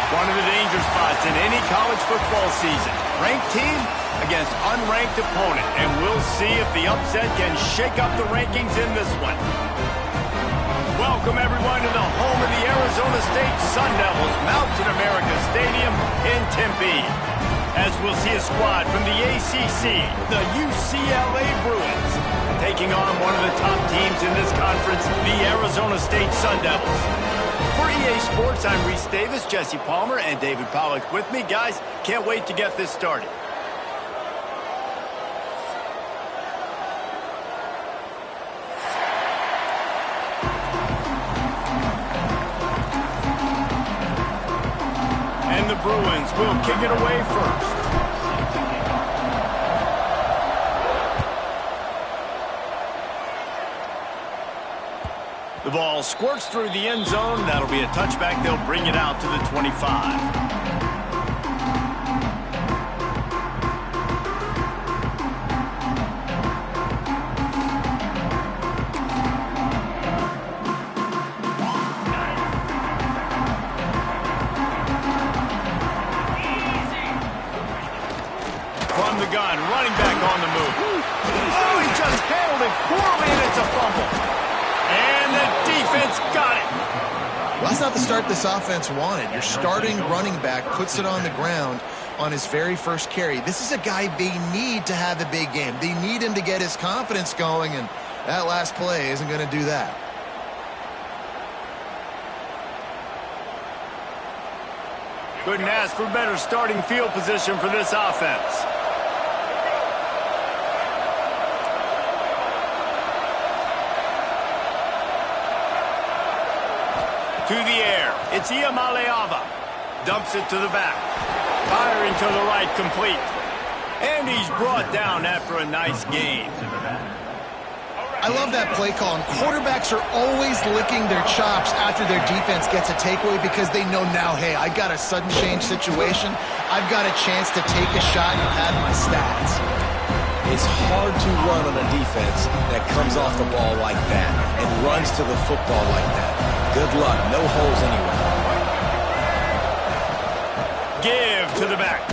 One of the danger spots in any college football season. Ranked team against unranked opponent. And we'll see if the upset can shake up the rankings in this one. Welcome, everyone, to the home of the Arizona State Sun Devils, Mountain America Stadium in Tempe. As we'll see a squad from the ACC, the UCLA Bruins, taking on one of the top teams in this conference, the Arizona State Sun Devils. For EA Sports, I'm Reese Davis, Jesse Palmer, and David Pollack with me. Guys, can't wait to get this started. And the Bruins will kick it away first. The ball squirts through the end zone. That'll be a touchback. They'll bring it out to the 25. From the gun, running back on the move. Oh, he just handled it poorly, and it's a fumble. And the defense got it. Well, that's not the start this offense wanted. Your starting running back puts it on the ground on his very first carry. This is a guy they need to have a big game. They need him to get his confidence going, and that last play isn't going to do that. Couldn't ask for better starting field position for this offense. To the air, it's Iamaleava. Dumps it to the back. Firing to the right, complete. And he's brought down after a nice gain. I love that play call, and quarterbacks are always licking their chops after their defense gets a takeaway because they know now, hey, I got a sudden change situation. I've got a chance to take a shot and pad my stats. It's hard to run on a defense that comes off the ball like that and runs to the football like that. Good luck. No holes anywhere. Give to the back.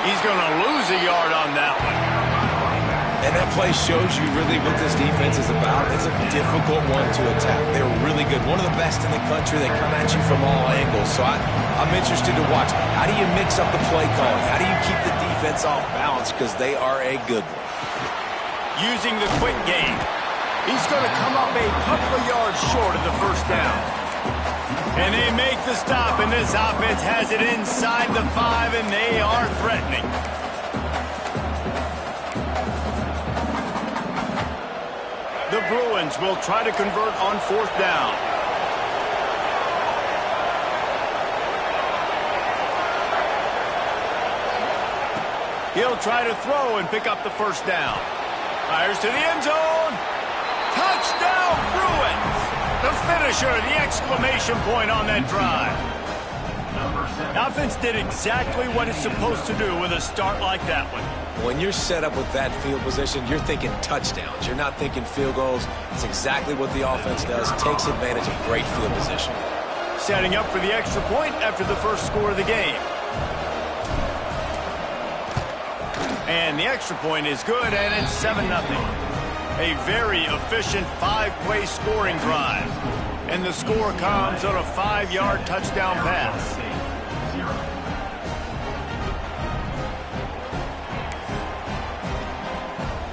He's going to lose a yard on that one. And that play shows you really what this defense is about. It's a difficult one to attack. They're really good. One of the best in the country. They come at you from all angles. So I'm interested to watch. How do you mix up the play calling? How do you keep the defense off balance? Because they are a good one. Using the quick game. He's going to come up a couple of yards short of the first down. And they make the stop, and this offense has it inside the 5, and they are threatening. The Bruins will try to convert on fourth down. He'll try to throw and pick up the first down. Fires to the end zone. Touchdown, Bruins! The finisher, the exclamation point on that drive. The offense did exactly what it's supposed to do with a start like that one. When you're set up with that field position, you're thinking touchdowns. You're not thinking field goals. It's exactly what the offense does. Takes advantage of great field position. Setting up for the extra point after the first score of the game. And the extra point is good, and it's 7-0. A very efficient 5-play scoring drive. And the score comes on a 5-yard touchdown pass.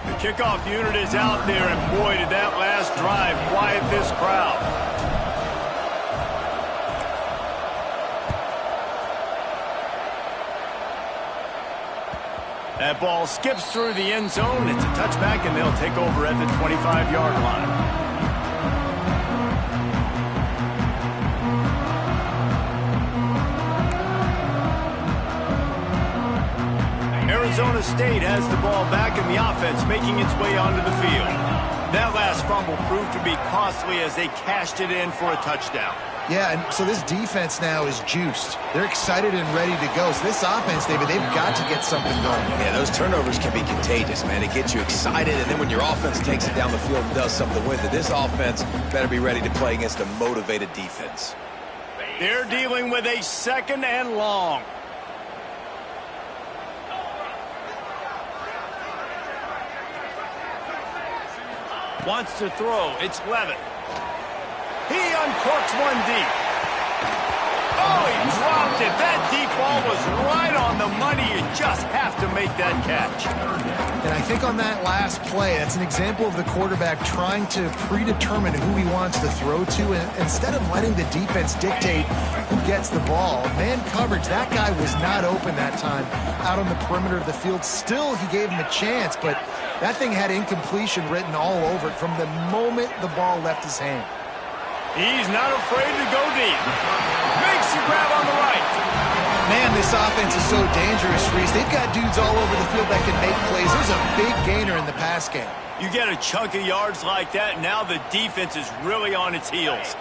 The kickoff unit is out there, and boy, did that last drive quiet this crowd. That ball skips through the end zone. It's a touchback, and they'll take over at the 25-yard line. Arizona State has the ball back, and the offense making its way onto the field. That last fumble proved to be costly as they cashed it in for a touchdown. Yeah, and so this defense now is juiced. They're excited and ready to go. So this offense, David, they've got to get something going. Yeah, those turnovers can be contagious, man. It gets you excited, and then when your offense takes it down the field and does something with it, this offense better be ready to play against a motivated defense. They're dealing with a 2nd and long. Wants to throw. It's Levitt. He uncorks one deep. Oh, he dropped it. That deep ball was right on the money. You just have to make that catch. And I think on that last play, that's an example of the quarterback trying to predetermine who he wants to throw to, and instead of letting the defense dictate who gets the ball. Man coverage, that guy was not open that time out on the perimeter of the field. Still, he gave him a chance, but that thing had incompletion written all over it from the moment the ball left his hand. He's not afraid to go deep. Makes the grab on the right. Man, this offense is so dangerous, Reese. They've got dudes all over the field that can make plays. There's a big gainer in the pass game. You get a chunk of yards like that, now the defense is really on its heels.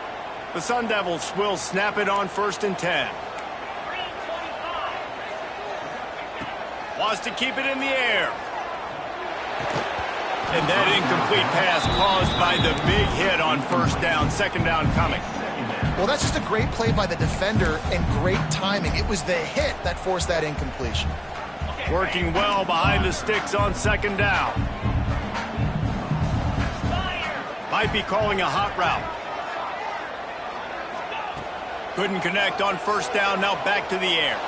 The Sun Devils will snap it on 1st and 10. Wants to keep it in the air. And that incomplete pass caused by the big hit on 1st down, 2nd down coming. Well, that's just a great play by the defender and great timing. It was the hit that forced that incompletion. Working well behind the sticks on 2nd down. Might be calling a hot route. Couldn't connect on 1st down, now back to the air.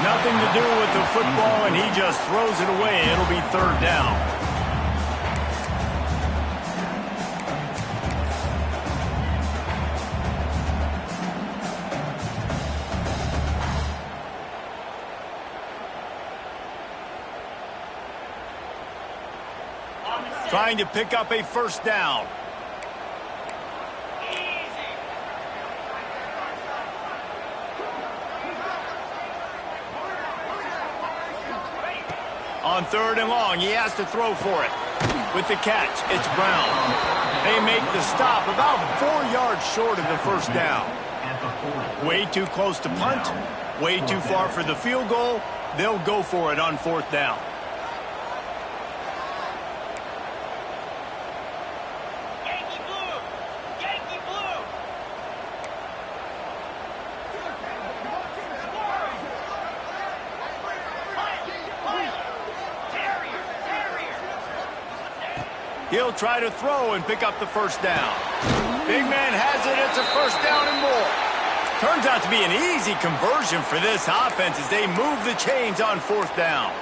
Nothing to do with the football, and he just throws it away. It'll be 3rd down. Trying to pick up a 1st down. On 3rd and long, he has to throw for it. With the catch, it's Brown. They make the stop about 4 yards short of the 1st down. Way too close to punt, way too far for the field goal. They'll go for it on 4th down. He'll try to throw and pick up the 1st down. Big man has it. It's a 1st down and more. Turns out to be an easy conversion for this offense as they move the chains on 4th down.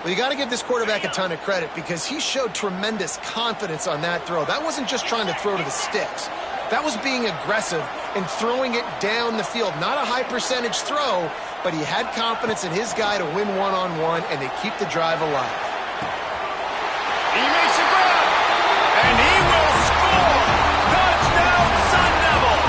Well, you got to give this quarterback a ton of credit because he showed tremendous confidence on that throw. That wasn't just trying to throw to the sticks. That was being aggressive and throwing it down the field. Not a high percentage throw, but he had confidence in his guy to win one-on-one, and they keep the drive alive. He makes a grab, and he will score! Touchdown, Sun Devils!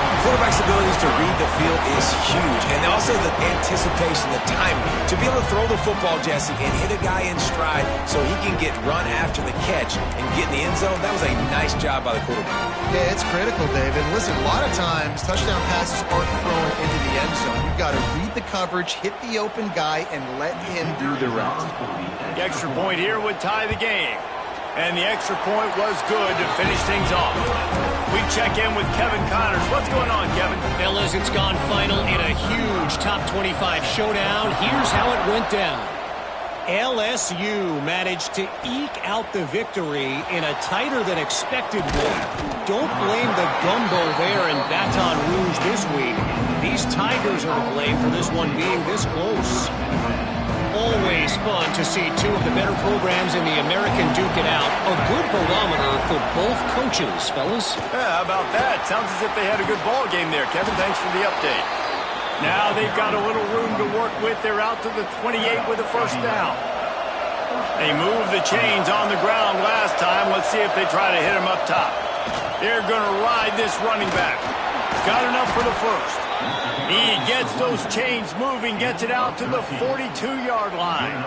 The quarterback's abilities to read the field is huge, and also the anticipation, the timing. To be able to throw the football, Jesse, and hit a guy in stride so he can get run after the catch and get in the end zone, that was a nice job by the quarterback. Yeah, it's critical, David. Listen, a lot of times, touchdown passes aren't thrown into the end zone. You've got to read the coverage, hit the open guy, and let him do the rest. The extra point here would tie the game. And the extra point was good to finish things off. We check in with Kevin Connors. What's going on, Kevin? Fellas, it's gone final in a huge top 25 showdown. Here's how it went down. LSU managed to eke out the victory in a tighter than expected one. Don't blame the gumbo there in Baton Rouge this week. These Tigers are to blame for this one being this close. Always fun to see two of the better programs in the American duke it out. A good barometer for both coaches, fellas. Yeah, how about that? Sounds as if they had a good ball game there, Kevin. Thanks for the update. Now they've got a little room to work with. They're out to the 28 with a 1st down. They moved the chains on the ground last time. Let's see if they try to hit him up top. They're going to ride this running back. Got enough for the 1st. He gets those chains moving, gets it out to the 42-yard line.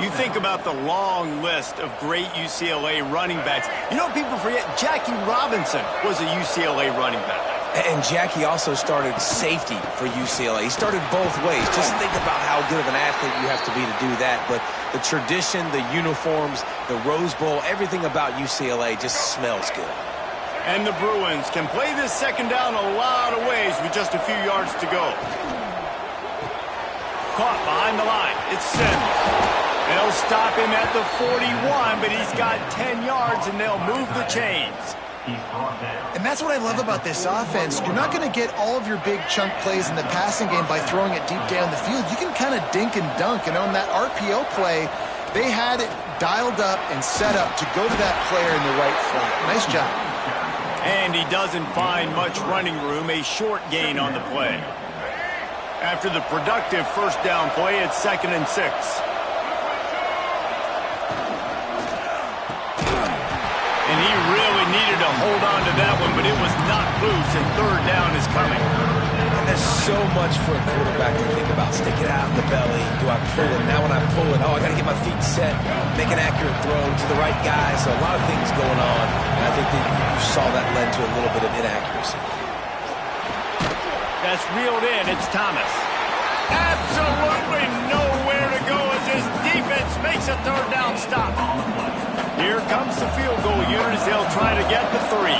You think about the long list of great UCLA running backs. You know, people forget Jackie Robinson was a UCLA running back. And Jackie also started safety for UCLA. He started both ways. Just think about how good of an athlete you have to be to do that. But the tradition, the uniforms, the Rose Bowl, everything about UCLA just smells good. And the Bruins can play this second down a lot of ways with just a few yards to go. Caught behind the line. It's Sims. They'll stop him at the 41, but he's got 10 yards, and they'll move the chains. And that's what I love about this offense. You're not going to get all of your big chunk plays in the passing game by throwing it deep down the field. You can kind of dink and dunk. And on that RPO play, they had it dialed up and set up to go to that player in the right flat. Nice job. And he doesn't find much running room, a short gain on the play. After the productive first down play, it's 2nd and 6. And he really needed to hold on to that one, but it was not loose, and 3rd down is coming. And there's so much for a quarterback to think about. Stick it out in the belly. Do I pull it? Now when I pull it, I got to get my feet set, make an accurate throw to the right guy. So a lot of things going on, and I think that you saw that led to a little bit of inaccuracy. That's reeled in. It's Thomas. Absolutely nowhere to go as his defense makes a 3rd down stop. Here comes the field goal unit as they'll try to get the 3.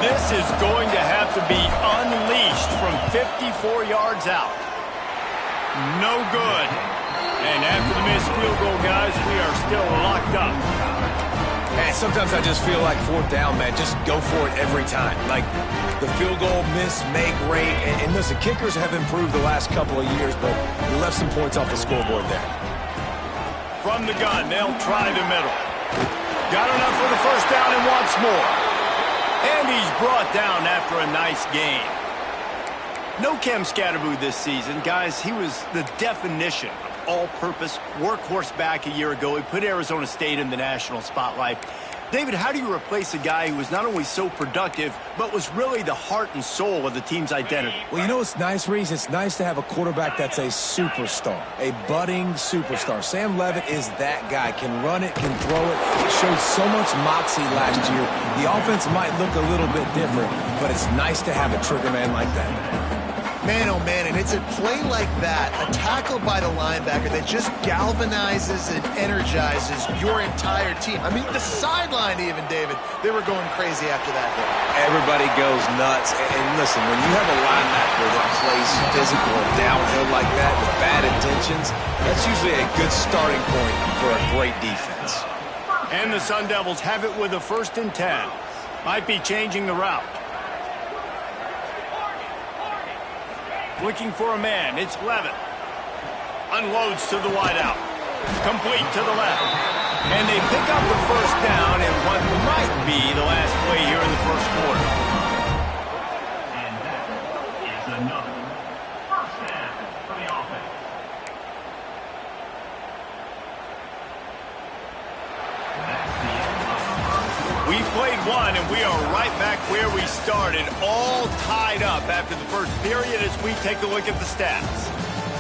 This is going to have to be unleashed from 54 yards out. No good. And after the missed field goal, guys, we are still locked up. Man, sometimes I just feel like 4th down, man. Just go for it every time. Like the field goal miss, make rate. And listen, kickers have improved the last couple of years, but we left some points off the scoreboard there. From the gun, they'll try the middle. Got enough for the first down and wants more. And he's brought down after a nice gain. No Cam Scatterboo this season. Guys, he was the definition of all-purpose workhorse back a year ago. He put Arizona State in the national spotlight. David, how do you replace a guy who was not only so productive, but was really the heart and soul of the team's identity? Well, you know what's nice, Reese? It's nice to have a quarterback that's a superstar, a budding superstar. Sam Levitt is that guy. Can run it, can throw it. He showed so much moxie last year. The offense might look a little bit different, but it's nice to have a trigger man like that. Man, oh man, and it's a play like that, a tackle by the linebacker that just galvanizes and energizes your entire team. I mean, the sideline even, David, they were going crazy after that hit. Everybody goes nuts. And listen, when you have a linebacker that plays physical and downhill like that with bad intentions, that's usually a good starting point for a great defense. And the Sun Devils have it with a 1st and 10. Might be changing the route. Looking for a man. It's Levitt. Unloads to the wideout. Complete to the left. And they pick up the first down in what might be the last play here in the first quarter. And that is another first down for the offense. That's the end of the first. We played one, and we are right back where we started, all tied up after the first period as we take a look at the stats.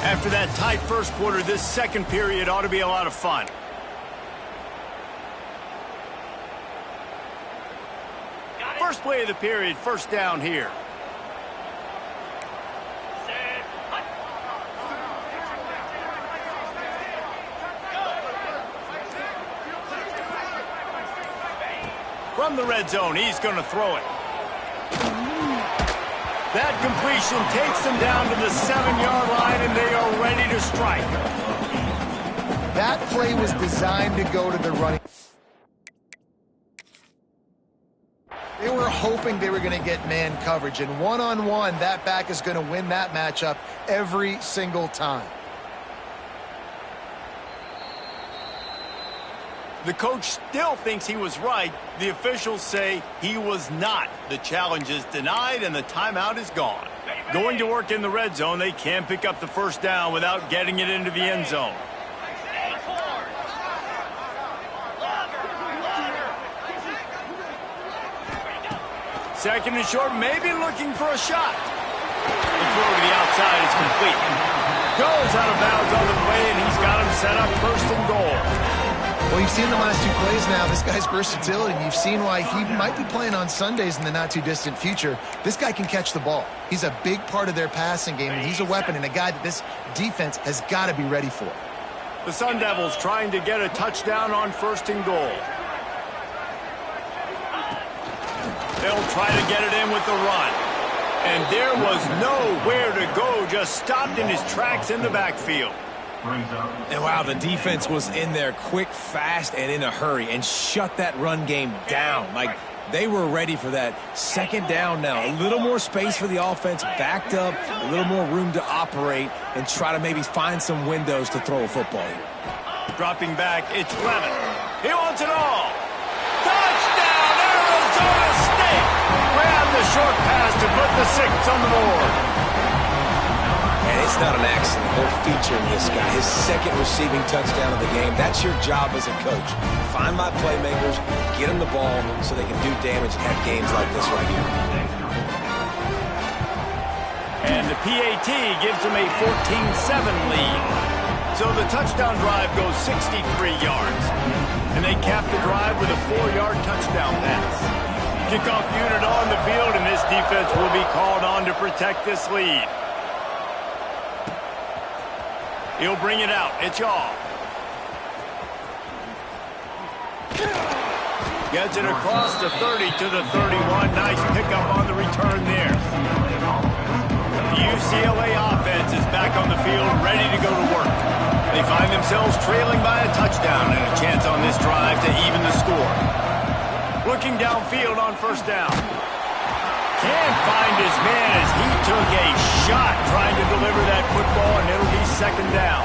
After that tight first quarter, this second period ought to be a lot of fun. First play of the period, first down here. From the red zone, he's going to throw it. That completion takes them down to the 7-yard line, and they are ready to strike. That play was designed to go to the running. They were hoping they were going to get man coverage, and one-on-one, that back is going to win that matchup every single time. The coach still thinks he was right. The officials say he was not. The challenge is denied, and the timeout is gone. Going to work in the red zone, they can't pick up the first down without getting it into the end zone. Second and short, maybe looking for a shot. The throw to the outside is complete. Goes out of bounds on the play, and he's got him set up 1st and goal. Well, you've seen the last 2 plays now, this guy's versatility, and you've seen why he might be playing on Sundays in the not-too-distant future. This guy can catch the ball. He's a big part of their passing game, and he's a weapon and a guy that this defense has got to be ready for. The Sun Devils trying to get a touchdown on 1st and goal. They'll try to get it in with the run. And there was nowhere to go, just stopped in his tracks in the backfield. And wow, the defense was in there quick, fast, and in a hurry and shut that run game down. Like, they were ready for that. Second down now. A little more space for the offense, backed up, a little more room to operate and try to maybe find some windows to throw a football here. Dropping back, it's Clement. He wants it all. Touchdown, Arizona State! Grab the short pass to put the 6 on the board. And it's not an accident. They're featuring this guy. His second receiving touchdown of the game. That's your job as a coach. Find my playmakers, get them the ball so they can do damage and have games like this right here. And the PAT gives them a 14-7 lead. So the touchdown drive goes 63 yards. And they cap the drive with a 4-yard touchdown pass. Kickoff unit on the field, and this defense will be called on to protect this lead. He'll bring it out. It's off. Gets it across the 30 to the 31. Nice pickup on the return there. The UCLA offense is back on the field, ready to go to work. They find themselves trailing by a touchdown and a chance on this drive to even the score. Looking downfield on first down. Can't find his man as he took a shot trying to deliver that football, and it'll be second down.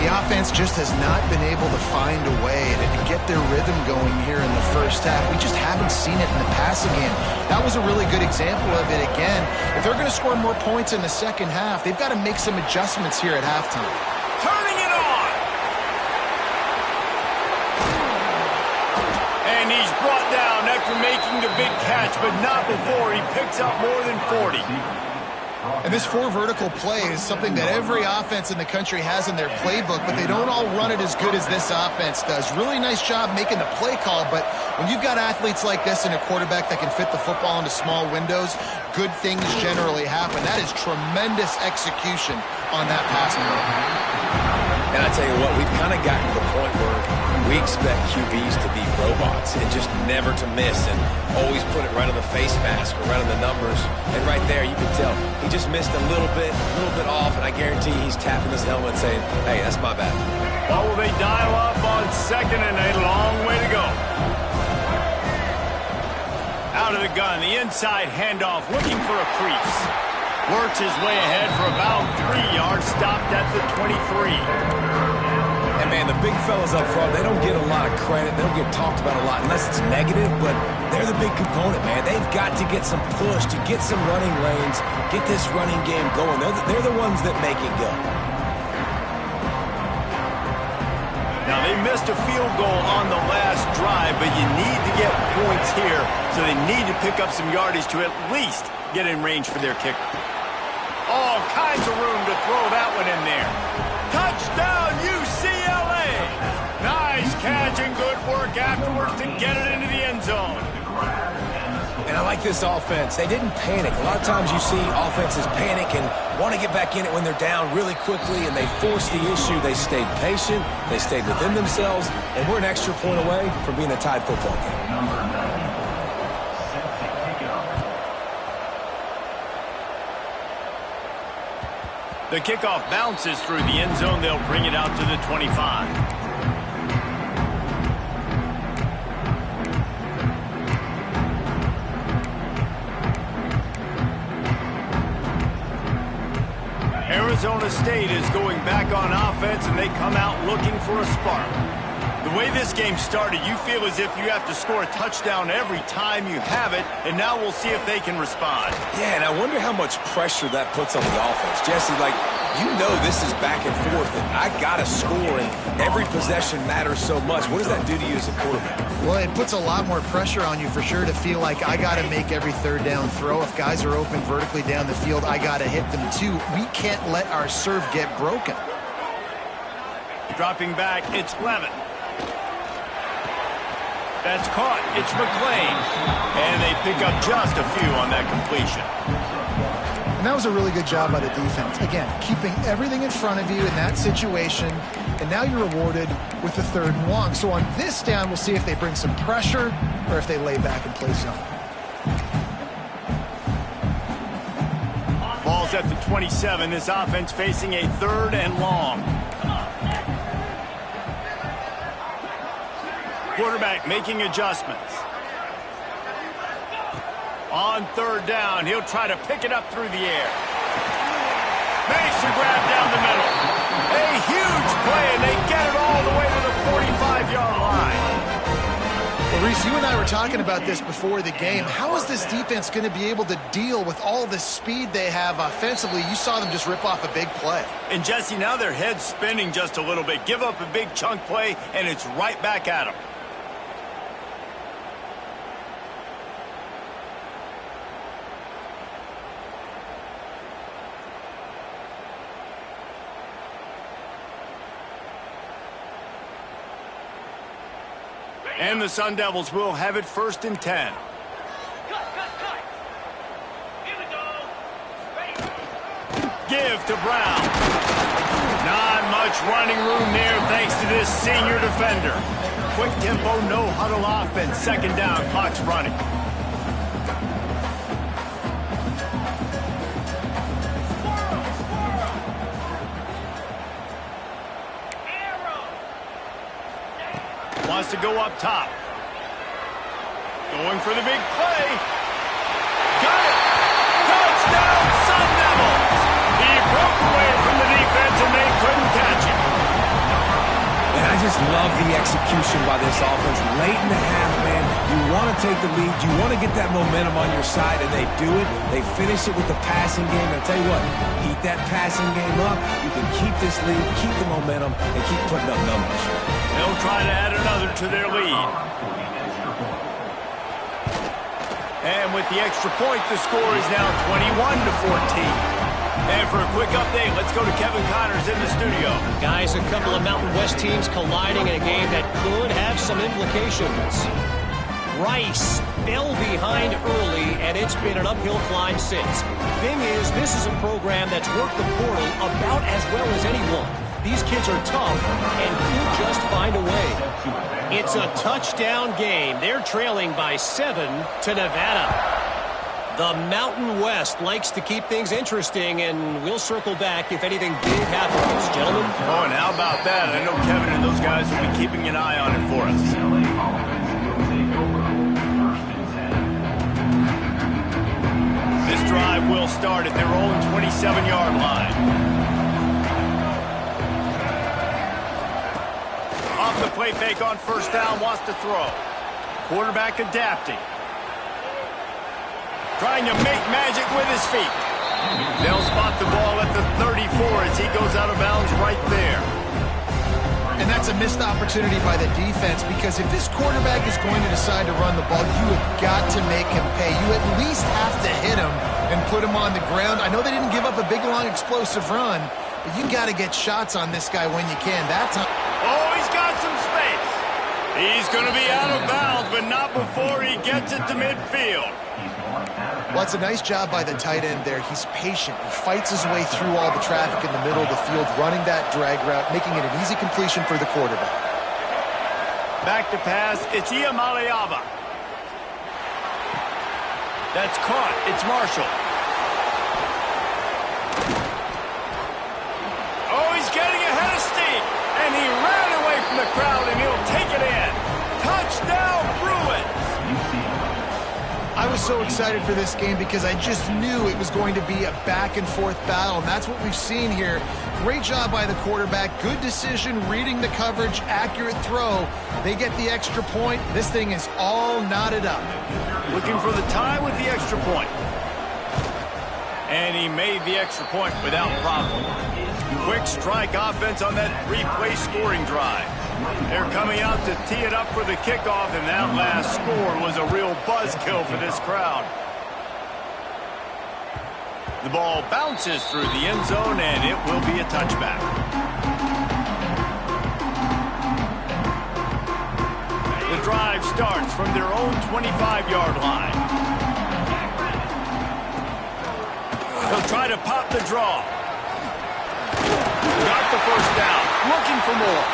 The offense just has not been able to find a way to get their rhythm going here in the first half. We just haven't seen it in the passing game. That was a really good example of it again. If they're going to score more points in the second half, they've got to make some adjustments here at halftime. Turning it on! And he's brought down after making the big catch, but not before he picks up more than 40. And this 4 vertical play is something that every offense in the country has in their playbook, but they don't all run it as good as this offense does. Really nice job making the play call, but when you've got athletes like this and a quarterback that can fit the football into small windows, good things generally happen. That is tremendous execution on that passing game. And I tell you what, we've kind of gotten to the point where we expect QBs to be robots and just never to miss and always put it right on the face mask or right on the numbers. And right there, you can tell he just missed a little bit off, and I guarantee he's tapping his helmet saying, hey, that's my bad. What will they dial up on second, and a long way to go? Out of the gun, the inside handoff, looking for a crease. Works his way ahead for about 3 yards, stopped at the 23. And, man, the big fellas up front, they don't get a lot of credit. They don't get talked about a lot unless it's negative, but they're the big component, man. They've got to get some push to get some running lanes, get this running game going. They're the ones that make it go. Now, they missed a field goal on the last drive, but you need to get points here, so they need to pick up some yardage to at least get in range for their kicker. All kinds of room to throw that one in there. Touchdown, UCLA! Nice catch and good work afterwards to get it into the end zone. And I like this offense. They didn't panic. A lot of times you see offenses panic and want to get back in it when they're down really quickly, and they forced the issue. They stayed patient. They stayed within themselves, and we're an extra point away from being a tied football game. The kickoff bounces through the end zone. They'll bring it out to the 25. Arizona State is going back on offense, and they come out looking for a spark. The way this game started, you feel as if you have to score a touchdown every time you have it, and now we'll see if they can respond. Yeah, and I wonder how much pressure that puts on the offense. Jesse, like, you know this is back and forth, and I got to score, and every possession matters so much. What does that do to you as a quarterback? Well, it puts a lot more pressure on you for sure to feel like I got to make every third down throw. If guys are open vertically down the field, I got to hit them too. We can't let our serve get broken. Dropping back, it's Levitt. That's caught. It's McClain. And they pick up just a few on that completion. And that was a really good job by the defense. Again, keeping everything in front of you in that situation, and now you're rewarded with the 3rd and long. So on this down, we'll see if they bring some pressure or if they lay back and play zone. at the 27. This offense facing a 3rd and long. Quarterback making adjustments. On 3rd down, he'll try to pick it up through the air. Makes a grab down the middle. A huge play, and they get it all the way to the 45-yard line. Well, Reese, you and I were talking about this before the game. How is this defense going to be able to deal with all the speed they have offensively? You saw them just rip off a big play. And, Jesse, now their head's spinning just a little bit. Give up a big chunk play, and it's right back at them. And the Sun Devils will have it 1st and 10. Give to Brown. Not much running room there thanks to this senior defender. Quick tempo, no huddle offense. 2nd down, clock's running. Wants to go up top. Going for the big play. Got it! Touchdown, Sun Devils! He broke away from the defense and they couldn't catch him. And I just love the execution by this offense. Late in the half, man, you want to take the lead. You want to get that momentum on your side, and they do it. They finish it with the passing game. And I'll tell you what, keep that passing game up. You can keep this lead, keep the momentum, and keep putting up numbers. They'll try to add another to their lead. And with the extra point, the score is now 21-14. And for a quick update, let's go to Kevin Connors in the studio. Guys, a couple of Mountain West teams colliding in a game that could have some implications. Rice fell behind early, and it's been an uphill climb since. Thing is, this is a program that's worked the portal about as well as anyone. These kids are tough and could just find a way. It's a touchdown game. They're trailing by 7 to Nevada. The Mountain West likes to keep things interesting, and we'll circle back if anything big happens. Gentlemen? Oh, and how about that? I know Kevin and those guys will be keeping an eye on it for us. This drive will start at their own 27-yard line. Off the play fake on 1st down, wants to throw. Quarterback adapting. Trying to make magic with his feet. They'll spot the ball at the 34 as he goes out of bounds right there. And that's a missed opportunity by the defense, because if this quarterback is going to decide to run the ball, you have got to make him pay. You at least have to hit him and put him on the ground. I know they didn't give up a big, long, explosive run, but you got to get shots on this guy when you can. That time. Oh, he's got some space. He's going to be out of bounds, but not before he gets it to midfield. Well, it's a nice job by the tight end there. He's patient. He fights his way through all the traffic in the middle of the field, running that drag route, making it an easy completion for the quarterback. Back to pass. It's Iamaleava. That's caught. It's Marshall. Oh, he's getting ahead of steam. And he ran away from the crowd, and he'll take it in. Touchdown, Bruins. I was so excited for this game because I just knew it was going to be a back-and-forth battle, and that's what we've seen here. Great job by the quarterback. Good decision, reading the coverage, accurate throw. They get the extra point. This thing is all knotted up. Looking for the tie with the extra point. And he made the extra point without problem. Quick strike offense on that 3-play scoring drive. They're coming out to tee it up for the kickoff, and that last score was a real buzzkill for this crowd. The ball bounces through the end zone, and it will be a touchback. The drive starts from their own 25-yard line. They'll try to pop the draw. Got the 1st down. Looking for more.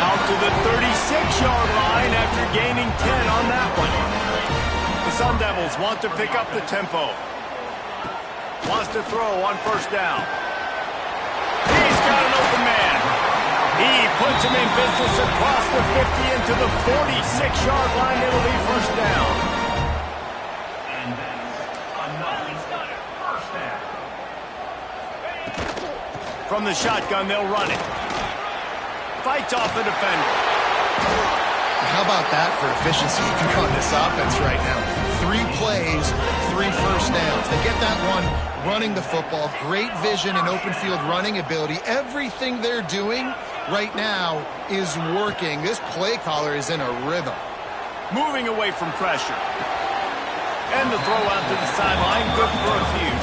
Out to the 36-yard line after gaining 10 on that one. The Sun Devils want to pick up the tempo. Wants to throw on first down. He's got an open man. He puts him in business across the 50 into the 46-yard line. It'll be first down. And that's another first down. From the shotgun, they'll run it. Fights off the defender. How about that for efficiency on this offense right now? 3 plays, 3 first downs. They get that one running the football. Great vision and open field running ability. Everything they're doing right now is working. This play caller is in a rhythm. Moving away from pressure. And the throw out to the sideline. Good for a few.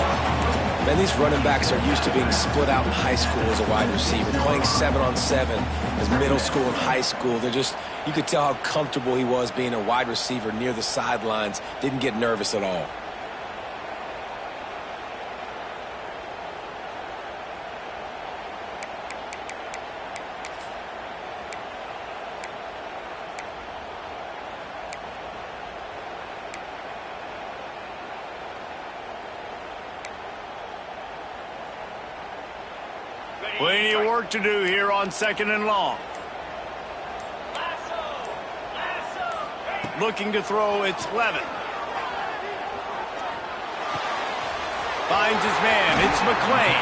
Man, these running backs are used to being split out in high school as a wide receiver, playing 7-on-7 as middle school and high school. You could tell how comfortable he was being a wide receiver near the sidelines. Didn't get nervous at all. Plenty of work to do here on 2nd and long. Looking to throw, it's Levin. Finds his man, it's McClain.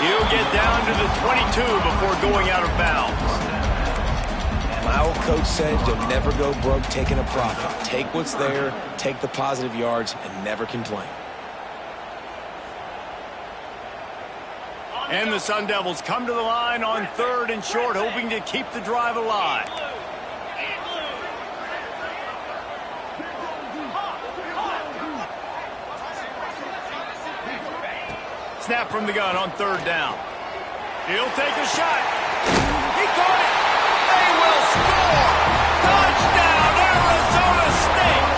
He'll get down to the 22 before going out of bounds. My old coach said you'll never go broke taking a profit. Take what's there, take the positive yards, and never complain. And the Sun Devils come to the line on 3rd and short, hoping to keep the drive alive. Snap from the gun on 3rd down. He'll take a shot. He caught it. They will score. Touchdown, Arizona State.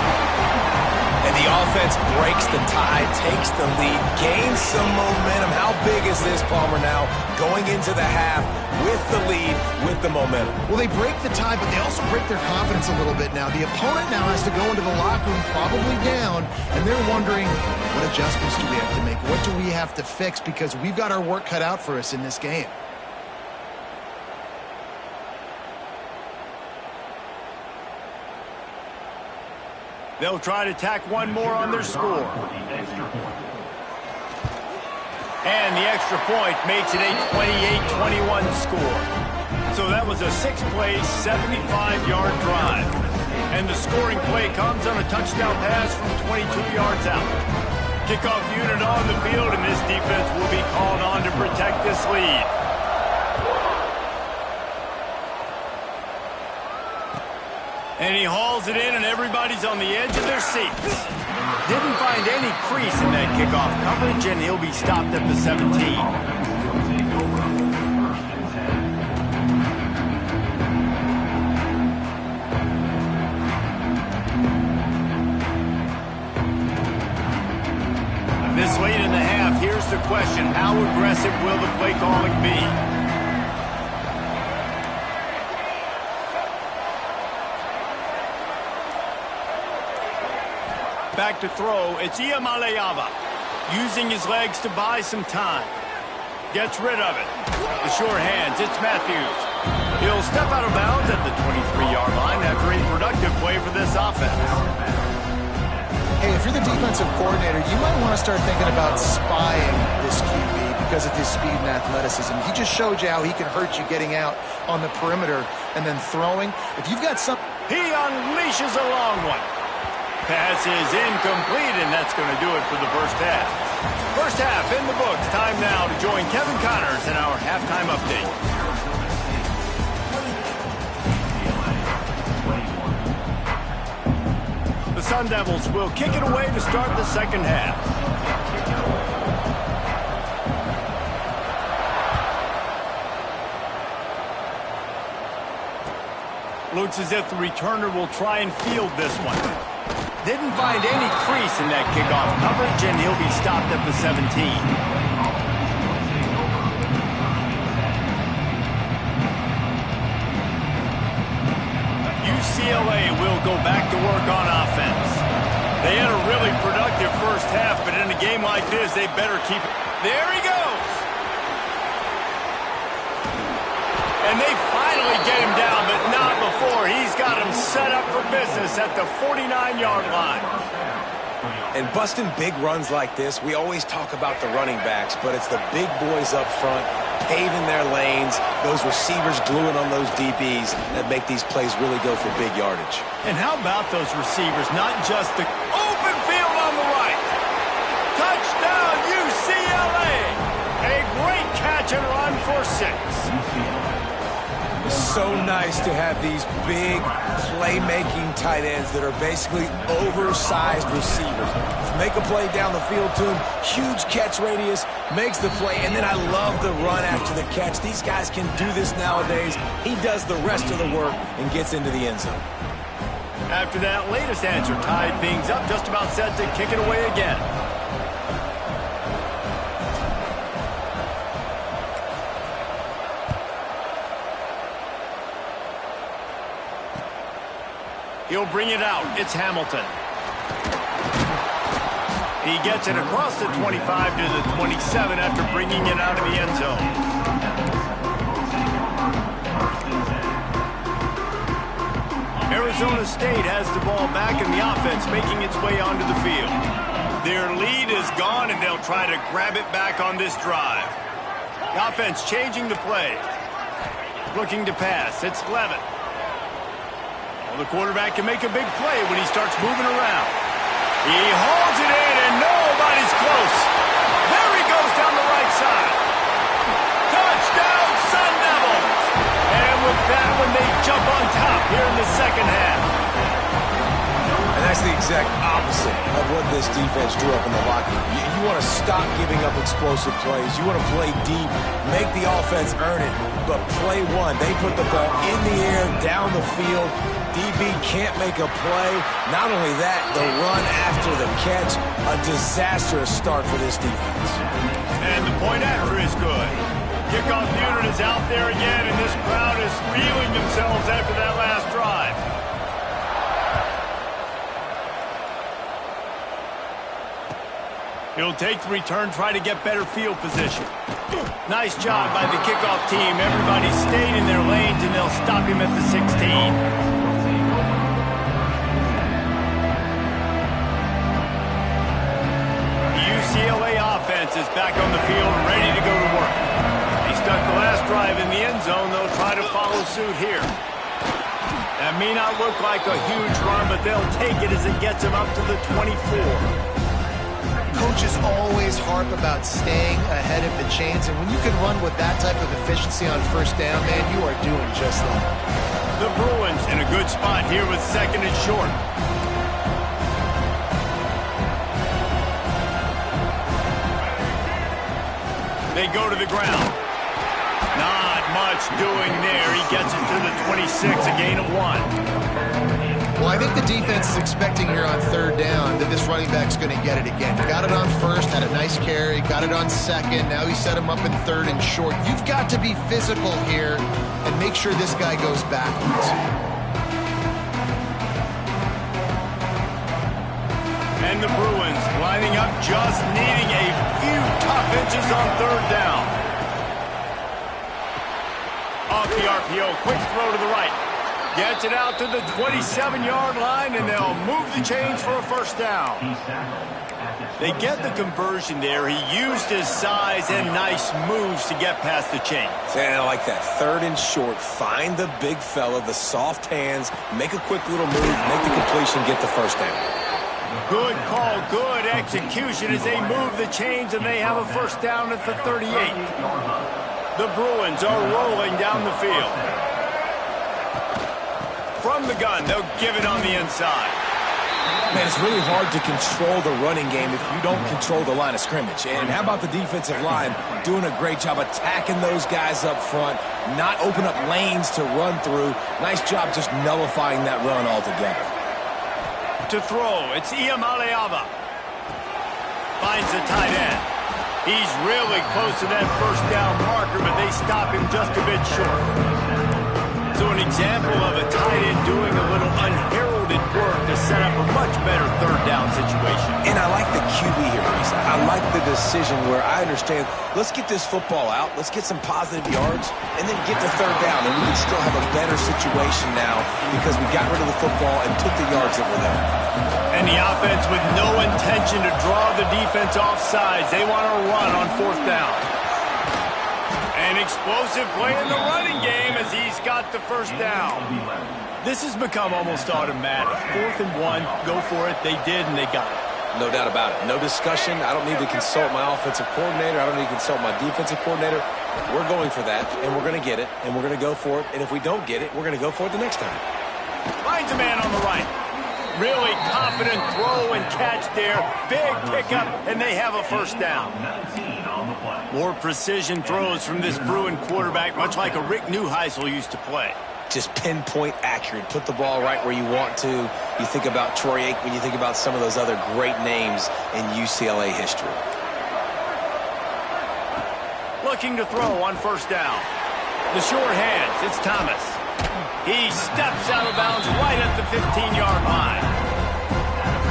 And the offense breaks the tie, takes the lead, gains some momentum. How big is this, Palmer, now? Going into the half with the lead, with the momentum. Well, they break the tie, but they also break their confidence a little bit now. The opponent now has to go into the locker room probably down, and they're wondering, what adjustments do we have to make? What do we have to fix? Because we've got our work cut out for us in this game. They'll try to tack one more on their score. And the extra point makes it a 28-21 score. So that was a 6-play, 75-yard drive. And the scoring play comes on a touchdown pass from 22 yards out. Kickoff unit on the field, and this defense will be called on to protect this lead. And he hauls it in, and everybody's on the edge of their seats. Didn't find any crease in that kickoff coverage, and he'll be stopped at the 17. This late in the half, here's the question. How aggressive will the play calling be? Back to throw, it's Iamaleava. Using his legs to buy some time. Gets rid of it. The sure hands, it's Matthews. He'll step out of bounds at the 23-yard line after a productive play for this offense. Hey, if you're the defensive coordinator, you might want to start thinking about spying this QB because of his speed and athleticism. He just showed you how he can hurt you getting out on the perimeter and then throwing. If you've got some... He unleashes a long one. Pass is incomplete, and that's going to do it for the first half. First half in the books. Time now to join Kevin Connors in our halftime update. The Sun Devils will kick it away to start the second half. Looks as if the returner will try and field this one. Didn't find any crease in that kickoff coverage, and he'll be stopped at the 17. UCLA will go back to work on offense. They had a really productive first half, but in a game like like this, they better keep it. There he goes. And they finally get him down, but not before. He's got him set up for business at the 49-yard line. And busting big runs like this, we always talk about the running backs, but it's the big boys up front, paving their lanes, those receivers gluing on those DBs that make these plays really go for big yardage. And how about those receivers? Not just the open field on the right. Touchdown, UCLA. A great catch and run for 6. It's so nice to have these big playmaking tight ends that are basically oversized receivers. Make a play down the field to him, huge catch radius, makes the play, and then I love the run after the catch. These guys can do this nowadays. He does the rest of the work and gets into the end zone. After that latest answer tied things up, just about set to kick it away again. He'll bring it out. It's Hamilton. He gets it across the 25 to the 27 after bringing it out of the end zone. Arizona State has the ball back in the offense, making its way onto the field. Their lead is gone, and they'll try to grab it back on this drive. The offense changing the play. Looking to pass. It's Levitt. The quarterback can make a big play when he starts moving around. He holds it in, and nobody's close. There he goes down the right side. Touchdown, Sun Devils! And with that one, they jump on top here in the second half. And that's the exact opposite of what this defense drew up in the locker room. You want to stop giving up explosive plays. You want to play deep, make the offense earn it, but play one. They put the ball in the air, down the field. DB can't make a play. Not only that, the run after the catch, a disastrous start for this defense. And the point after is good. Kickoff unit is out there again, and this crowd is feeling themselves after that last drive. He'll take the return, try to get better field position. Nice job by the kickoff team. Everybody stayed in their lanes, and they'll stop him at the 16. UCLA offense is back on the field, ready to go to work. He stuck the last drive in the end zone. They'll try to follow suit here. That may not look like a huge run, but they'll take it as it gets them up to the 24. Coaches always harp about staying ahead of the chains, and when you can run with that type of efficiency on first down, man, you are doing just that. The Bruins in a good spot here with second and short. They go to the ground. Not much doing there. He gets it to the 26, a gain of 1. Well, I think the defense is expecting here on third down that this running back's going to get it again. Got it on first, had a nice carry, got it on second. Now he set him up in third and short. You've got to be physical here and make sure this guy goes backwards. And the Bruins lining up, just needing a few tough inches on third down. Off the RPO, quick throw to the right. Gets it out to the 27-yard line, and they'll move the chains for a first down. They get the conversion there. He used his size and nice moves to get past the chains. And I like that. Third and short. Find the big fella, the soft hands, make a quick little move, make the completion, get the first down. Good call, good execution as they move the chains, and they have a first down at the 38. The Bruins are rolling down the field. From the gun, they'll give it on the inside. Man, it's really hard to control the running game if you don't control the line of scrimmage. And how about the defensive line doing a great job attacking those guys up front, not open up lanes to run through. Nice job just nullifying that run altogether. To throw, it's Iamaleava. Finds the tight end. He's really close to that first down marker, but they stop him just a bit short. So an example of a tight end doing a little unheralded work to set up a much better third down situation. And I like the QB here, Reese. I like decision where I understand, let's get this football out, let's get some positive yards, and then get to third down, and we can still have a better situation now because we got rid of the football and took the yards that were there. And the offense with no intention to draw the defense off sides. They want to run on fourth down. An explosive play in the running game as he's got the first down. This has become almost automatic. 4th and 1, go for it. They did, and they got it. No doubt about it. No discussion. I don't need to consult my offensive coordinator. I don't need to consult my defensive coordinator. We're going for that, and we're going to get it, and we're going to go for it. And if we don't get it, we're going to go for it the next time. Finds a man on the right. Really confident throw and catch there. Big pickup, and they have a first down. More precision throws from this Bruin quarterback, much like a Rick Neuheisel used to play. Just pinpoint accurate. Put the ball right where you want to. You think about Troy Aikman, you think about some of those other great names in UCLA history. Looking to throw on first down. The short hands, it's Thomas. He steps out of bounds right at the 15-yard line.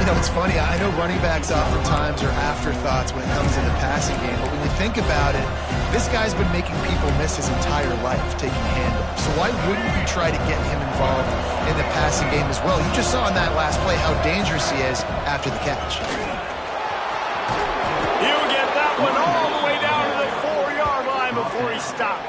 You know, it's funny. I know running backs oftentimes are afterthoughts when it comes to the passing game, but when you think about it, this guy's been making people miss his entire life taking handoffs. So why wouldn't you try to get him involved in the passing game as well? You just saw in that last play how dangerous he is after the catch. He'll get that one all the way down to the 4-yard line before he stopped.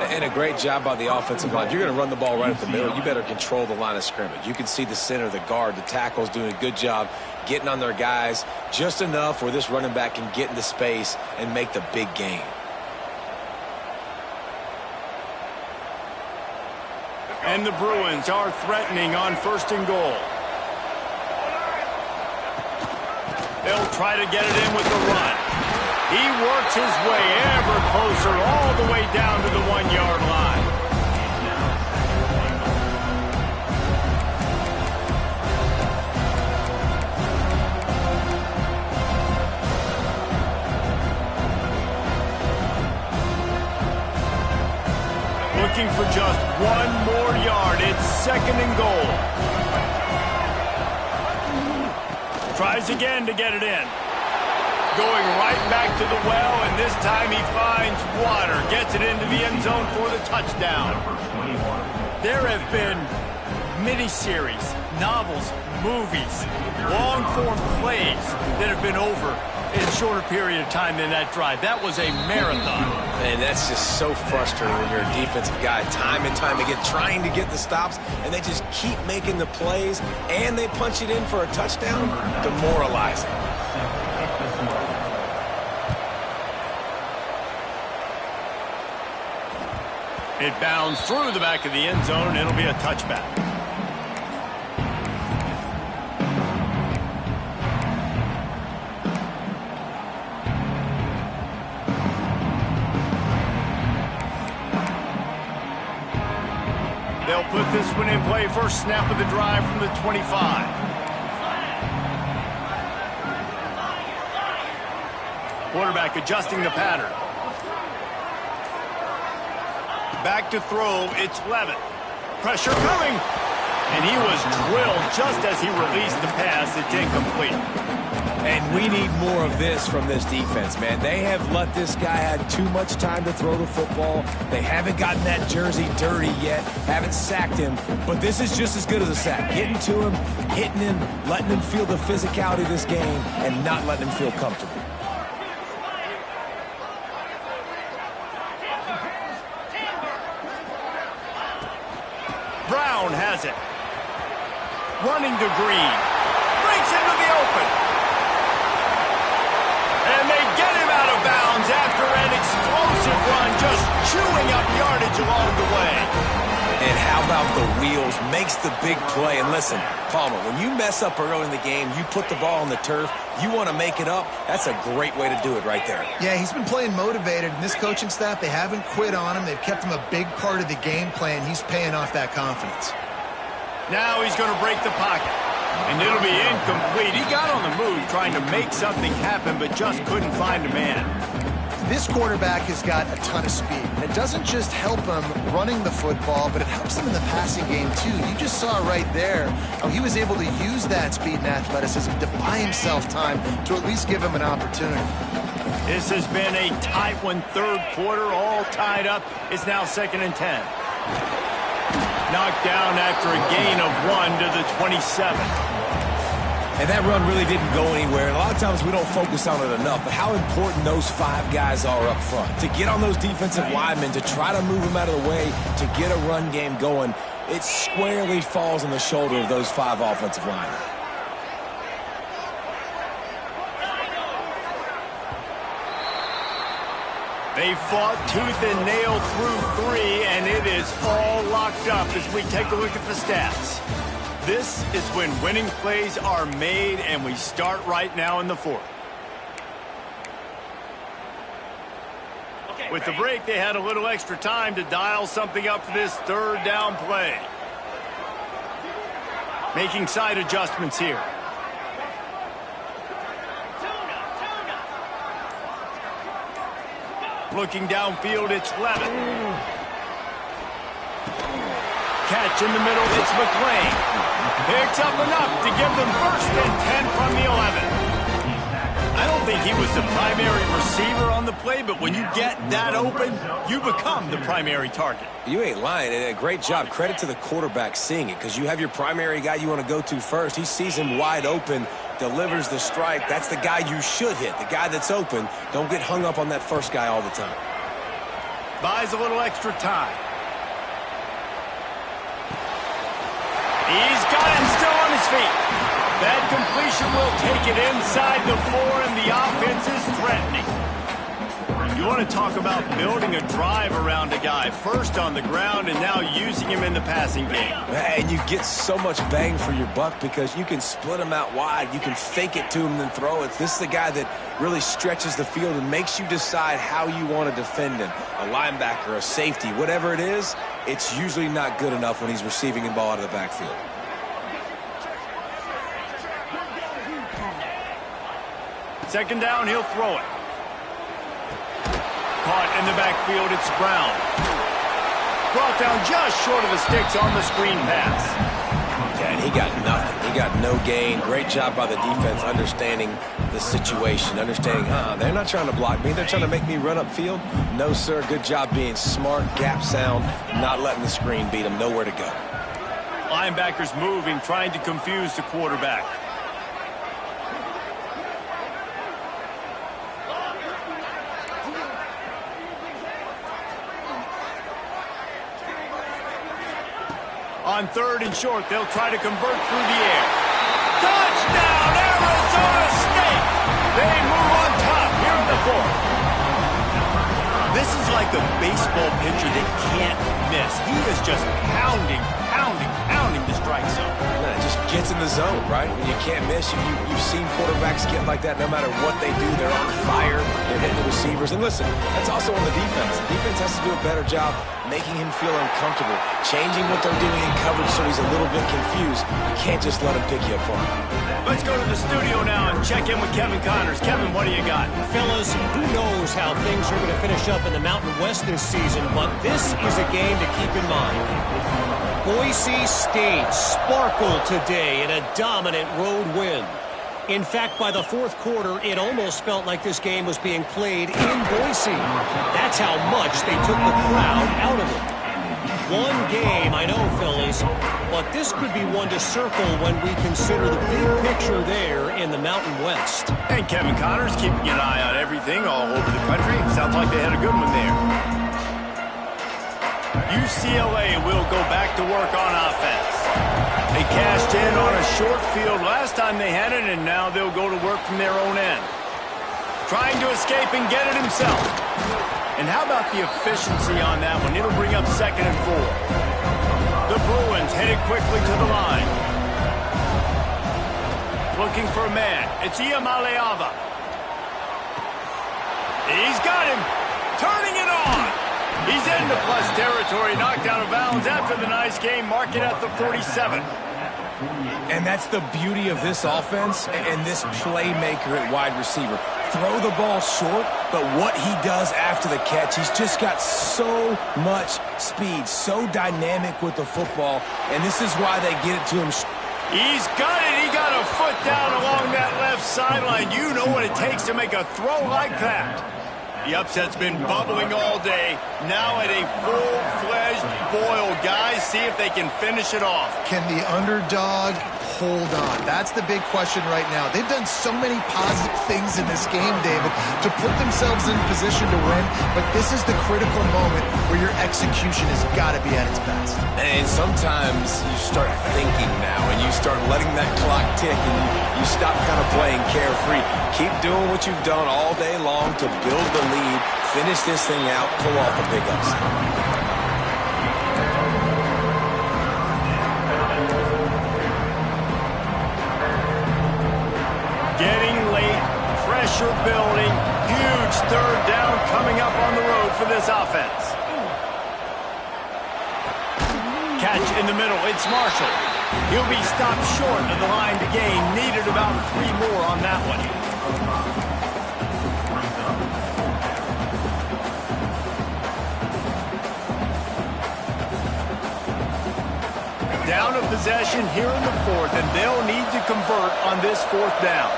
And a great job by the offensive line. If you're going to run the ball right up the middle, you better control the line of scrimmage. You can see the center, the guard, the tackles doing a good job getting on their guys just enough where this running back can get into space and make the big gain. And the Bruins are threatening on 1st and goal. They'll try to get it in with the run. He works his way ever closer all the way down to the 1-yard line. Looking for just 1 more yard. It's 2nd and goal. Tries again to get it in. Going right back to the well, and this time he finds water. Gets it into the end zone for the touchdown. There have been miniseries, novels, movies, long-form plays that have been over in a shorter period of time than that drive. That was a marathon. And that's just so frustrating when you're a defensive guy, time and time again, trying to get the stops, and they just keep making the plays, and they punch it in for a touchdown. Demoralizing. It bounds through the back of the end zone. It'll be a touchback. They'll put this one in play. First snap of the drive from the 25. Quarterback adjusting the pattern. Back to throw, it's Levitt. Pressure coming. And he was drilled just as he released the pass. It's incomplete. And we need more of this from this defense, man. They have let this guy have too much time to throw the football. They haven't gotten that jersey dirty yet, haven't sacked him. But this is just as good as a sack. Getting to him, hitting him, letting him feel the physicality of this game, and not letting him feel comfortable. Brown has it. Running to Green. Breaks into the open. And they get him out of bounds after an explosive run, just chewing up yardage along the way. And how about the wheels? Makes the big play. And listen, Palmer, when you mess up early in the game, you put the ball on the turf, you want to make it up, that's a great way to do it right there. Yeah, he's been playing motivated, and this coaching staff, they haven't quit on him. They've kept him a big part of the game plan. He's paying off that confidence. Now he's going to break the pocket. And it'll be incomplete. He got on the move trying to make something happen, but just couldn't find a man. This quarterback has got a ton of speed. It doesn't just help him running the football, but it helps him in the passing game too. You just saw right there how he was able to use that speed and athleticism to buy himself time to at least give him an opportunity. This has been a tight one, third quarter, all tied up. It's now 2nd and 10. Knocked down after a gain of 1 to the 27. And that run really didn't go anywhere. And a lot of times we don't focus on it enough, but how important those 5 guys are up front. To get on those defensive linemen, to try to move them out of the way, to get a run game going, it squarely falls on the shoulder of those 5 offensive linemen. They fought tooth and nail through 3, and it is all locked up as we take a look at the stats. This is when winning plays are made, and we start right now in the 4th. With the break, they had a little extra time to dial something up for this 3rd down play. Making side adjustments here. Looking downfield, it's Levitt. Catch in the middle, it's McClain. Picks up enough to give them 1st and 10 from the 11. I don't think he was the primary receiver on the play, but when you get that open, you become the primary target. You ain't lying, and a great job. Credit to the quarterback seeing it, because you have your primary guy you want to go to first. He sees him wide open, delivers the strike. That's the guy you should hit, the guy that's open. Don't get hung up on that first guy all the time. Buys a little extra time. He's got him still on his feet. That completion will take it inside the 4, and the offense is threatening. You want to talk about building a drive around a guy, first on the ground and now using him in the passing game. And you get so much bang for your buck because you can split him out wide. You can fake it to him and then throw it. This is the guy that really stretches the field and makes you decide how you want to defend him. A linebacker, a safety, whatever it is, it's usually not good enough when he's receiving the ball out of the backfield. Second down, he'll throw it. Caught in the backfield, it's Brown. Brought down just short of the sticks on the screen pass. Yeah, and he got nothing. He got no gain. Great job by the defense understanding the situation, understanding, they're not trying to block me. They're trying to make me run upfield. No, sir. Good job being smart, gap sound, not letting the screen beat him. Nowhere to go. Linebackers moving, trying to confuse the quarterback. On 3rd and short, they'll try to convert through the air. Touchdown, Arizona State! They move on top here in the 4th. This is like a baseball pitcher that can't miss. He is just pounding the strike zone. It just gets in the zone, right? When you can't miss. You've seen quarterbacks get like that no matter what they do. They're on fire. They're hitting the receivers. And listen, that's also on the defense. The defense has to do a better job making him feel uncomfortable, changing what they're doing in coverage so he's a little bit confused. You can't just let him pick you apart. Let's go to the studio now and check in with Kevin Connors. Kevin, what do you got? Fellas, who knows how things are going to finish up in the Mountain West this season, but this is a game to keep in mind. Boise State sparkled today in a dominant road win. In fact, by the 4th quarter, it almost felt like this game was being played in Boise. That's how much they took the crowd out of it. One game, I know, fellas, but this could be one to circle when we consider the big picture there in the Mountain West. And Kevin Connors keeping an eye on everything all over the country. Sounds like they had a good one there. UCLA will go back to work on offense. They cashed in on a short field last time they had it, and now they'll go to work from their own end. Trying to escape and get it himself. And how about the efficiency on that one? It'll bring up 2nd and 4. The Bruins headed quickly to the line. Looking for a man. It's Iamaleava. He's got him. Turning it on. He's into plus territory, knocked out of bounds after the nice game, mark it at the 47. And that's the beauty of this offense and this playmaker at wide receiver. throw the ball short, but what he does after the catch, he's just got so much speed, so dynamic with the football, and this is why they get it to him. He's got it. He got a foot down along that left sideline. You know what it takes to make a throw like that. The upset's been bubbling all day. Now at a full-fledged boil. Guys, see if they can finish it off. Can the underdog hold on? That's the big question right now. They've done so many positive things in this game, David, to put themselves in position to win, but this is the critical moment where your execution has got to be at its best. And sometimes you start thinking now, and you start letting that clock tick, and you stop kind of playing carefree. Keep doing what you've done all day long to build the lead, finish this thing out, pull off a big upset. Getting late, pressure building, huge third down coming up on the road for this offense. Catch in the middle, it's Marshall. He'll be stopped short of the line to gain. Needed about 3 more on that one. Down a possession here in the 4th, and they'll need to convert on this 4th down.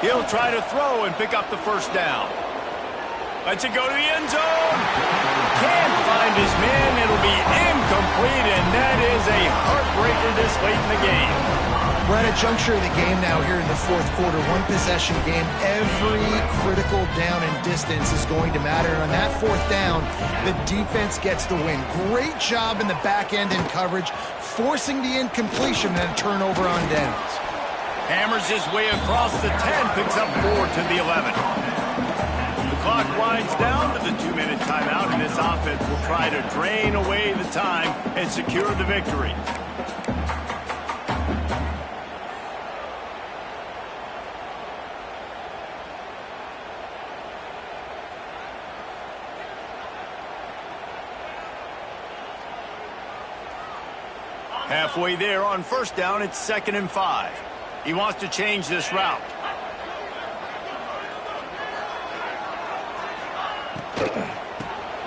He'll try to throw and pick up the first down. Lets it go to the end zone. Can't find his man. It'll be incomplete, and that is a heartbreaker this late in the game. We're at a juncture of the game now here in the 4th quarter. One possession game. Every critical down and distance is going to matter. And on that 4th down, the defense gets the win. Great job in the back end in coverage, forcing the incompletion and a turnover on downs. Hammers his way across the 10, picks up 4 to the 11. The clock winds down to the 2-minute timeout, and this offense will try to drain away the time and secure the victory. Halfway there on first down, it's 2nd and 5. He wants to change this route.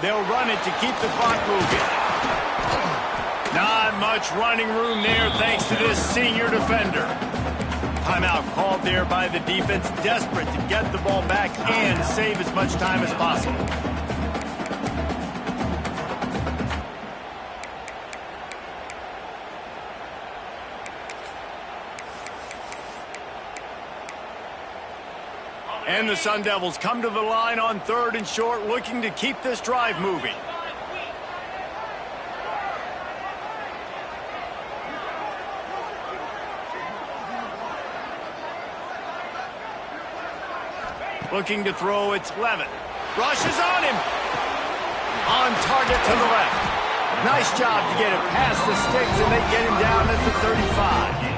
They'll run it to keep the clock moving. Not much running room there thanks to this senior defender. Timeout called there by the defense, desperate to get the ball back and save as much time as possible. And the Sun Devils come to the line on 3rd and short, looking to keep this drive moving. Looking to throw, it's Levitt. Rushes on him. On target to the left. Nice job to get it past the sticks, and they get him down at the 35.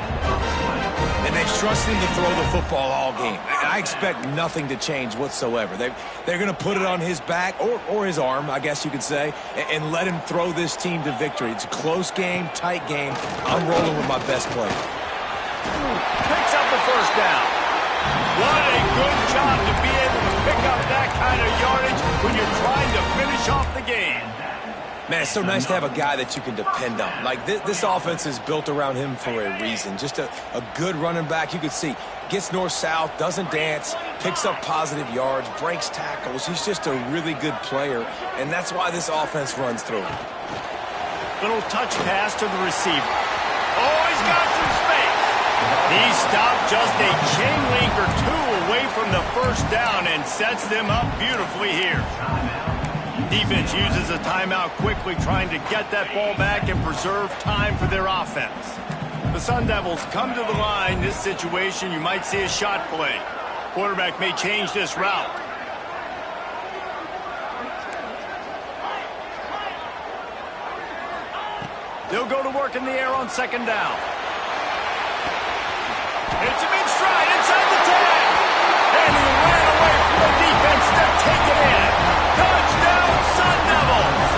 And they've trusted him to throw the football all game. I expect nothing to change whatsoever. They're going to put it on his back, or his arm, I guess you could say, and let him throw this team to victory. It's a close game, tight game. I'm rolling with my best player. Picks up the first down. What a good job to be able to pick up that kind of yardage when you're trying to finish off the game. Man, it's so nice to have a guy that you can depend on. Like, this offense is built around him for a reason. Just a good running back. You can see, gets north-south, doesn't dance, picks up positive yards, breaks tackles. He's just a really good player, and that's why this offense runs through him. Little touch pass to the receiver. Oh, he's got some space. He stopped just a chain link or 2 away from the first down and sets them up beautifully here. Defense uses a timeout quickly, trying to get that ball back and preserve time for their offense. The Sun Devils come to the line. This situation, you might see a shot play. Quarterback may change this route. They'll go to work in the air on 2nd down. It's him in stride inside the 10. And he ran away from the defense to take it in. Touchdown, Sun Devils!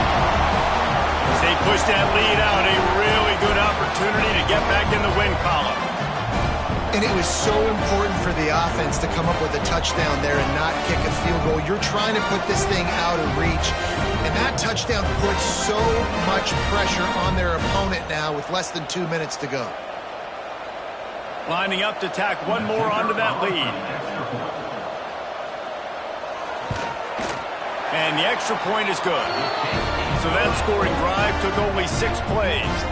As they push that lead out, a really good opportunity to get back in the win column. And it was so important for the offense to come up with a touchdown there and not kick a field goal. You're trying to put this thing out of reach. And that touchdown puts so much pressure on their opponent now with less than 2 minutes to go. Lining up to tack one more onto that lead. And the extra point is good. So that scoring drive took only 6 plays.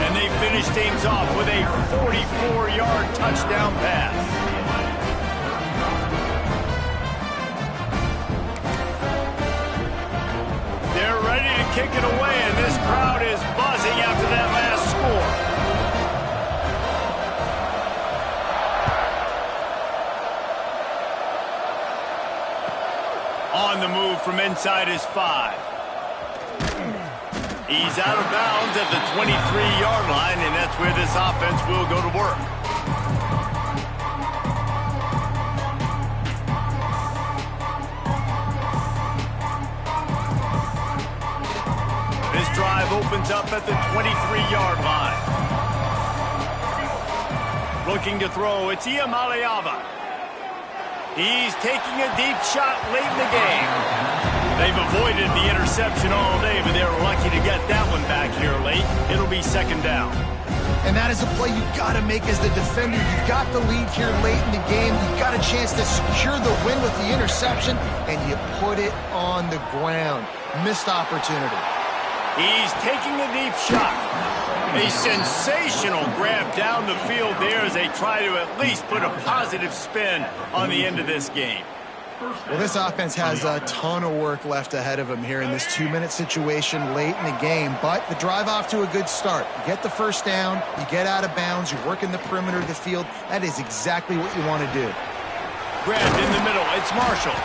And they finished things off with a 44-yard touchdown pass. They're ready to kick it away, and this crowd is buzzing after that last score. On the move from inside his 5. He's out of bounds at the 23-yard line, and that's where this offense will go to work. This drive opens up at the 23-yard line. Looking to throw, it's Ucla. He's taking a deep shot late in the game. They've avoided the interception all day, but they were lucky to get that one back here late. It'll be second down. And that is a play you've got to make as the defender. You've got the lead here late in the game. You've got a chance to secure the win with the interception, and you put it on the ground. Missed opportunity. He's taking a deep shot. A sensational grab down the field there as they try to at least put a positive spin on the end of this game. Well, this offense has a ton of work left ahead of them here in this 2-minute situation late in the game, but the drive off to a good start. You get the first down, you get out of bounds, you're working the perimeter of the field. That is exactly what you want to do. Grabbed in the middle, it's Marshall.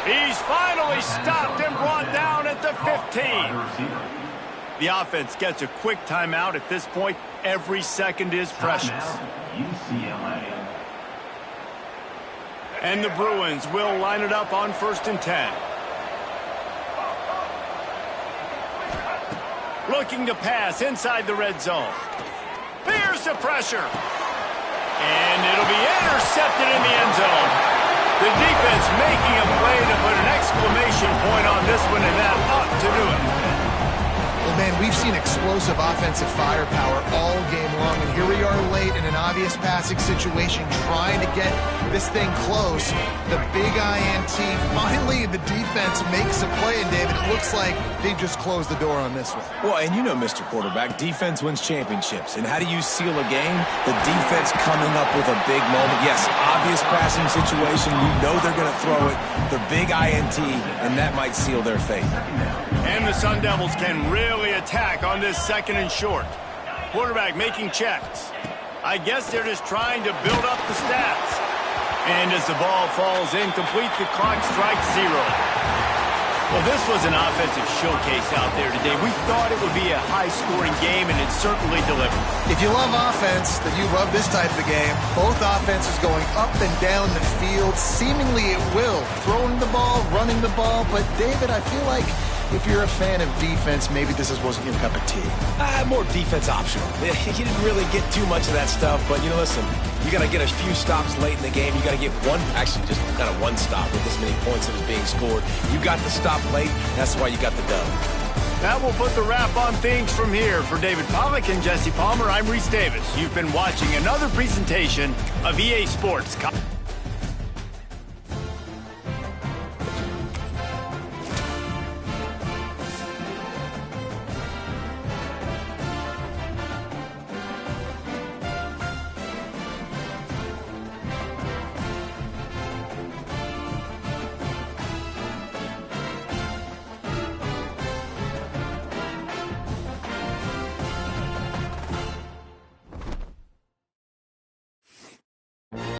He's finally stopped and brought down at the 15. The offense gets a quick timeout at this point. Every second is precious. And the Bruins will line it up on 1st and 10. Looking to pass inside the red zone. Here's the pressure. And it'll be intercepted in the end zone. The defense making a play to put an exclamation point on this one, and that ought to do it. Well, man, we've seen explosive offensive firepower all game long, and here we are late in an obvious passing situation trying to get this thing close. The big INT, finally the defense makes a play, and David, it looks like they just closed the door on this one. Well, and you know, Mr. Quarterback, defense wins championships. And how do you seal a game? The defense coming up with a big moment. Yes, obvious passing situation. You know they're going to throw it. The big INT, and that might seal their fate. And the Sun Devils can really attack on this 2nd and short. Quarterback making checks. I guess they're just trying to build up the stats. And as the ball falls incomplete, the clock strikes 0. Well, this was an offensive showcase out there today. We thought it would be a high-scoring game, and it certainly delivered. If you love offense, then you love this type of game. Both offenses going up and down the field. Seemingly it will. Throwing the ball, running the ball. But, David, I feel like if you're a fan of defense, maybe this wasn't your cup of tea. More defense optional. You didn't really get too much of that stuff, but, you know, listen, you got to get a few stops late in the game. You got to get just kind of one stop with this many points that was being scored. You got the stop late. That's why you got the dub. That will put the wrap on things from here. For David Pollack and Jesse Palmer, I'm Reese Davis. You've been watching another presentation of EA Sports.